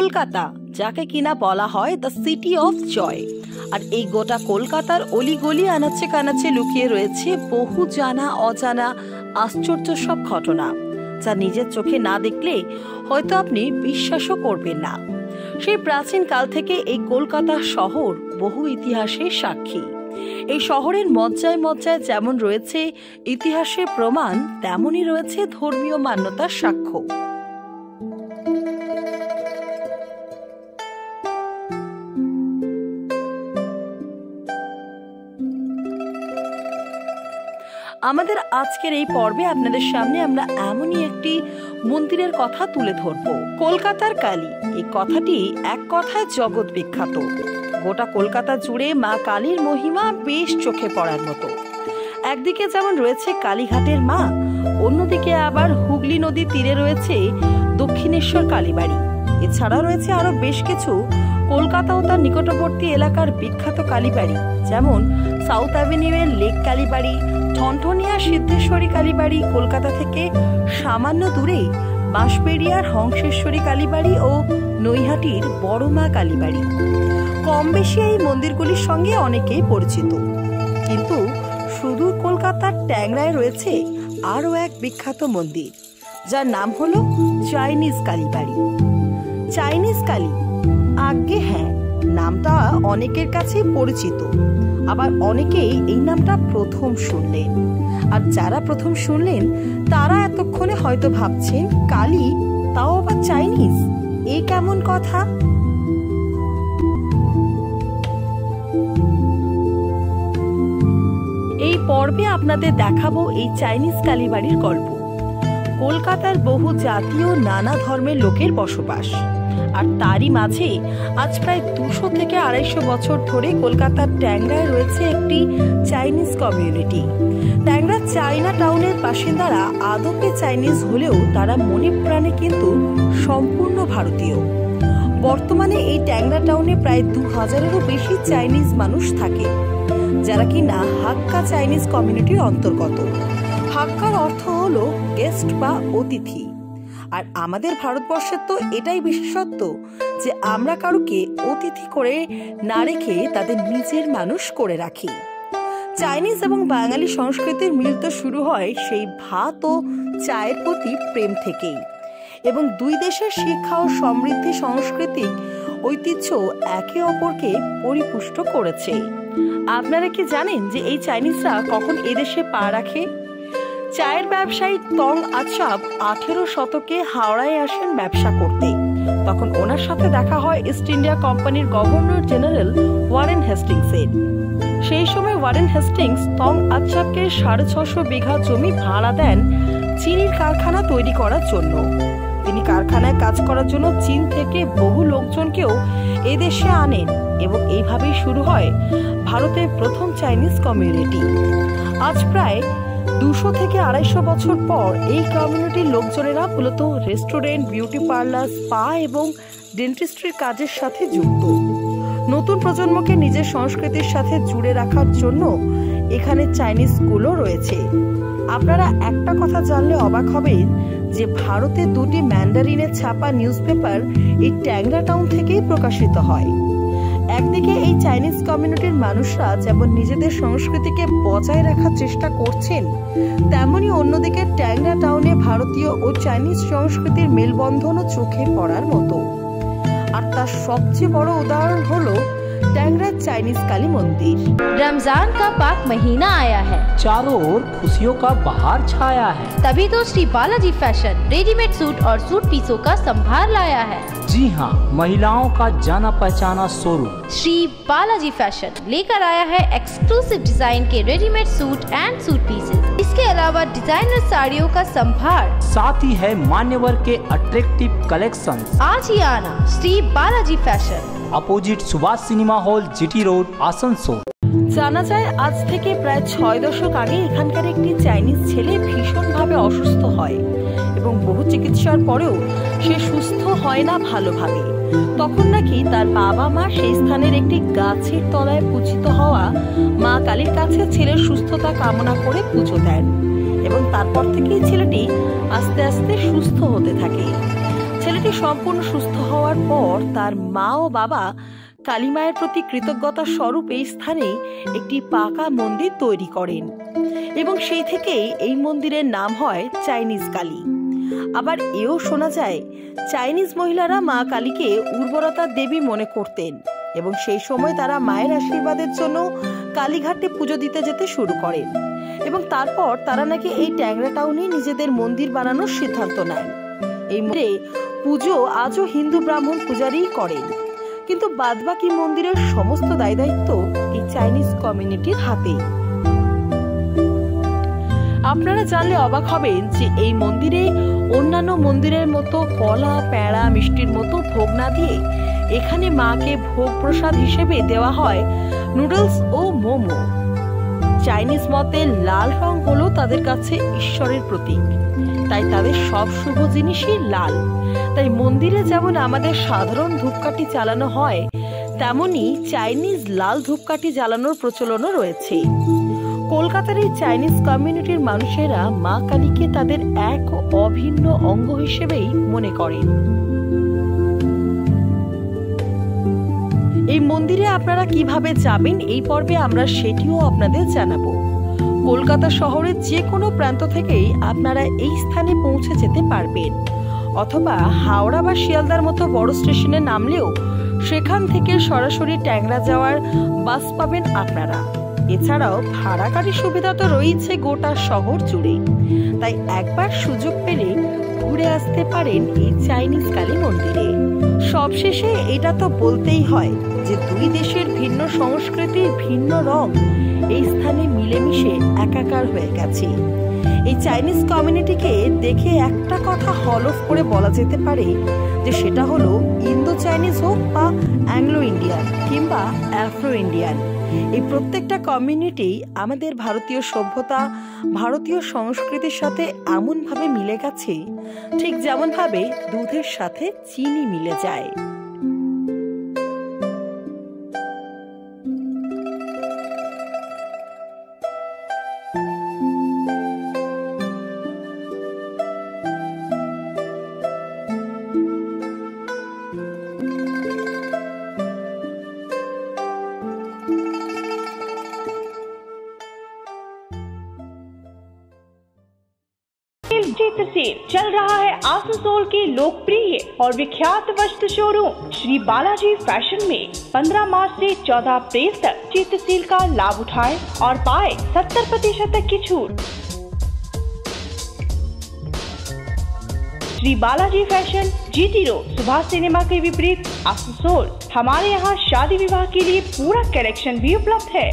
কলকাতা, যাকে কিনা বলা হয় দ্য সিটি অফ জয়। আর এই গোটা কলকাতার অলিগলি আনাচে কানাচে লুকিয়ে রয়েছে বহু জানা অজানা আশ্চর্য সব ঘটনা, যা নিজের চোখে না দেখলে হয়তো আপনি বিশ্বাসও করবেন না। সেই প্রাচীন কাল থেকে এই কলকাতা শহর বহু ইতিহাসের সাক্ষী। এই শহরের মজ্জায় মজ্জায় যেমন রয়েছে ইতিহাসের প্রমাণ, তেমনই রয়েছে ধর্মীয় মান্যতার সাক্ষ্য। আমাদের আজকের এই পর্বে আপনাদের সামনে আমরা এমনই একটি মন্দিরের কথা তুলে ধরব, কলকাতার কালী। এই কথাটি এক কথায় জগৎ বিখ্যাত। গোটা কলকাতা জুড়ে মা কালীর মহিমা বেশ চোখে পড়ার মতো। একদিকে যেমন রয়েছে কালীঘাটের মা, অন্যদিকে আবার হুগলি নদীর তীরে রয়েছে দক্ষিণেশ্বর কালীবাড়ি। এছাড়াও রয়েছে আরো বেশ কিছু কলকাতা ও তার নিকটবর্তী এলাকার বিখ্যাত কালীবাড়ি, যেমন সাউথ অ্যাভিনিউয়ের লেক কালীবাড়ি, ঠনঠনিয়া সিদ্ধেশ্বরী কালীবাড়ি, কলকাতা থেকে সামান্য দূরে বাঁশবেড়িয়ার হংসেশ্বরী কালীবাড়ি ও নৈহাটির বড়মা কালীবাড়ি। কম বেশি এই মন্দিরগুলির সঙ্গে অনেকেই পরিচিত, কিন্তু সুদূর কলকাতার ট্যাংরায় রয়েছে আরও এক বিখ্যাত মন্দির, যার নাম হলো চাইনিজ কালীবাড়ি। চাইনিজ কালী, আজ্ঞে হ্যাঁ, নামটা অনেকের কাছেই পরিচিত, আবার অনেকেই এই নামটা প্রথম শুনলেন। আর যারা প্রথম শুনলেন তারা এতক্ষণে হয়তো ভাবছেন কালী, তাও আবার চাইনিজ, এই কেমন কথা? এই পর্বে আপনাদের দেখাবো এই চাইনিজ কালীবাড়ির গল্প। কলকাতার বহু জাতি ও নানা ধর্মের লোকের বসবাস, আর তারই মাঝে আজ প্রায় 200 থেকে 250 বছর ধরে কলকাতার ট্যাংরায় রয়েছে একটি চাইনিজ কমিউনিটি। ট্যাংরা চায়না টাউনের বাসিন্দারা আদপে চাইনিজ হলেও তারা মনে প্রাণে কিন্তু সম্পূর্ণ ভারতীয়। বর্তমানে এই ট্যাংরা টাউনে প্রায় 2000-এরও বেশি চাইনিজ মানুষ থাকে, যারা কিনা হাক্কা চাইনিজ কমিউনিটির অন্তর্গত। হাক্কার অর্থ হলো গেস্ট বা অতিথি। আর আমাদের ভারতবর্ষের তো এটাই বিশেষত্ব যে আমরা কারুকে অতিথি করে না রেখে তাদের নিজের মানুষ করে রাখি। চাইনিজ এবং বাঙালি সংস্কৃতির মিল তো শুরু হয় সেই ভাত ও চায়ের প্রতি প্রেম থেকেই, এবং দুই দেশের শিক্ষা ও সমৃদ্ধি সাংস্কৃতিক ঐতিহ্য একে অপরকে পরিপুষ্ট করেছে। আপনারা কি জানেন যে এই চাইনিজরা কখন এদেশে পা রাখে? চায়ের ব্যবসায়ী তং আচাপ 18 শতকে হাওড়ায় আসেন ব্যবসা করতে। তখন ওনার সাথে দেখা হয় ইস্ট ইন্ডিয়া কোম্পানির গভর্নর জেনারেল ওয়ারেন হেস্টিংসের। সেই সময় ওয়ারেন হেস্টিংস তং আচাপকে 650 বিঘা জমি ভাড়া দেন চিনির কারখানা তৈরি করার জন্য। তিনি কারখানায় কাজ করার জন্য চীন থেকে বহু লোকজনকেও এদেশে আনেন, এবং এইভাবেই শুরু হয় ভারতের প্রথম চাইনিজ কমিউনিটি। আজ প্রায় 200 থেকে 250 বছর পর এই কমিউনিটির লোকজনেরা মূলত রেস্টুরেন্ট, বিউটি পার্লার, স্পা এবং ডেন্টিস্ট্রির কাজের সাথে যুক্ত। নতুন প্রজন্মকে নিজের সংস্কৃতির সাথে জুড়ে রাখার জন্য এখানে চাইনিজ স্কুলও রয়েছে। আপনারা একটা কথা জানলে অবাক হবেন যে ভারতে 2টি ম্যান্ডারিনে ছাপা নিউজ পেপার এই ট্যাংরা টাউন থেকেই প্রকাশিত হয়। একদিকে এই চাইনিজ কমিউনিটির মানুষরা যেমন নিজেদের সংস্কৃতিকে বজায় রাখার চেষ্টা করছেন, তেমনি অন্যদিকে ট্যাংরা টাউনে ভারতীয় ও চাইনিজ সংস্কৃতির মেলবন্ধনও চোখে পড়ার মতো। আর তার সবচেয়ে বড় উদাহরণ হলো टैंगरा चाइनीज काली मंदिर। रमजान का पाक महीना आया है, चारों ओर खुशियों का बहार छाया है, तभी तो Shri Balaji fashion readymade suit और सूट पीसों का संभार लाया है। जी हाँ, महिलाओं का जाना पहचाना शोरूम श्री बालाजी फैशन लेकर आया है एक्सक्लूसिव डिजाइन के readymade suit and suit pieces. इसके अलावा डिजाइनर साड़ियों का संभार, साथ ही है मान्यवर के अट्रैक्टिव कलेक्शन। आज ही आना Shri Balaji fashion, opposite Subhash cinema hall, GT road, Asansol. জানা যায় আজ থেকে প্রায় 6 দশক আগে এখানকার একটি চাইনিজ ছেলে ভীষণভাবে অসুস্থ হয়, এবং বহু চিকিৎসার পরেও সে সুস্থ হয় না ভালোভাবে। তখন নাকি তার বাবা মা সেই স্থানের একটি গাছের তলায় পূজিত হওয়া মা কালীর কাছে ছেলের সুস্থতা কামনা করে পুজো দেন, এবং তারপর থেকেই ছেলেটি আস্তে আস্তে সুস্থ হতে থাকে। ছেলেটি সম্পূর্ণ সুস্থ হওয়ার পর তার মা ও বাবা কালী মায়ের প্রতি কৃতজ্ঞতা স্বরূপ এই স্থানে একটি পাকা মন্দির তৈরি করেন এবং সেই থেকেই এই মন্দিরের নাম হয় চাইনিজ কালী। আবার এও শোনা যায় চাইনিজ মহিলারা মা কালীকে উর্বরতার দেবী মনে করতেন এবং সেই সময় তারা মায়ের আশীর্বাদের জন্য কালীঘাটে পুজো দিতে যেতে শুরু করেন এবং তারপর তারা নাকি এই ট্যাংরা টাউনে নিজেদের মন্দির বানানোর সিদ্ধান্ত নেন। এই মন্দিরে পুজো আজও হিন্দু ব্রাহ্মণ পূজারীই করেন, কিন্তু বাদবাকি মন্দিরের সমস্ত দায় দায়িত্ব এই চাইনিজ কমিউনিটির হাতে। আপনারা জানলে অবাক হবেন যে এই মন্দিরে অন্যান্য মন্দিরের মতো কলা, প্যাঁড়া, মিষ্টির মতো ভোগ না দিয়ে এখানে মাকে ভোগ প্রসাদ হিসেবে দেওয়া হয় নুডলস ও মোমো। চাইনিজ মতে লাল রং হলো তাদের কাছে ঈশ্বরের প্রতীক, তাই তাদের সব শুভ জিনিসই লাল। তাই মন্দিরে যেমন আমাদের সাধারণ ধূপকাঠি জ্বালানো হয়, তেমনি চাইনিজ লাল ধূপকাঠি জ্বালানোর প্রচলনও রয়েছে। কলকাতার এই চাইনিজ কমিউনিটির মানুষেরা মা কালীকে তাদের এক অভিন্ন অঙ্গ হিসেবেই মনে করেন। এই মন্দিরে আপনারা কিভাবে যাবেন এই পর্বে আমরা সেটিও আপনাদের জানাবো। কলকাতা শহরের যে কোনো প্রান্ত থেকেই আপনারা এই স্থানে পৌঁছে যেতে পারবেন, অথবা হাওড়া বা শিয়ালদার মতো বড় স্টেশনে নামলেও সেখান থেকে সরাসরি ট্যাংরা যাওয়ার বাস পাবেন আপনারা। এছাড়াও ভাড়া গাড়ির সুবিধা তো রয়েছে গোটা শহর জুড়ে, তাই একবার সুযোগ পেলে ঘুরে আসতে পারেন এই চাইনিজ কালী মন্দিরে। সবশেষে এটা তো বলতেই হয় যে দুই দেশের ভিন্ন সংস্কৃতির ভিন্ন রং এই স্থানে মিলেমিশে একাকার হয়ে গেছে। এই চাইনিজ কমিউনিটিকে দেখে একটা কথা হলফ করে বলা যেতে পারে যে সেটা হলো ইন্দো চাইনিজ হোক বা অ্যাংলো ইন্ডিয়ান কিংবা আফ্রো ইন্ডিয়ান, এই প্রত্যেকটা কমিউনিটি আমাদের ভারতীয় সভ্যতা, ভারতীয় সংস্কৃতির সাথে এমনভাবে মিলে গেছে ঠিক যেমনভাবে দুধের সাথে চিনি মিলে যায়। चित्र सेल चल रहा है आसनसोल के लोकप्रिय और विख्यात वस्त्र शोरूम श्री बालाजी फैशन में 15 मार्च से 14 अप्रैल तक चित्र सेल का लाभ उठाएं और पाए 70% तक की छूट। Shri Balaji fashion, GT road, Subhash cinema के विपरीत, आसनसोल। हमारे यहाँ शादी विवाह के लिए पूरा कलेक्शन भी उपलब्ध है।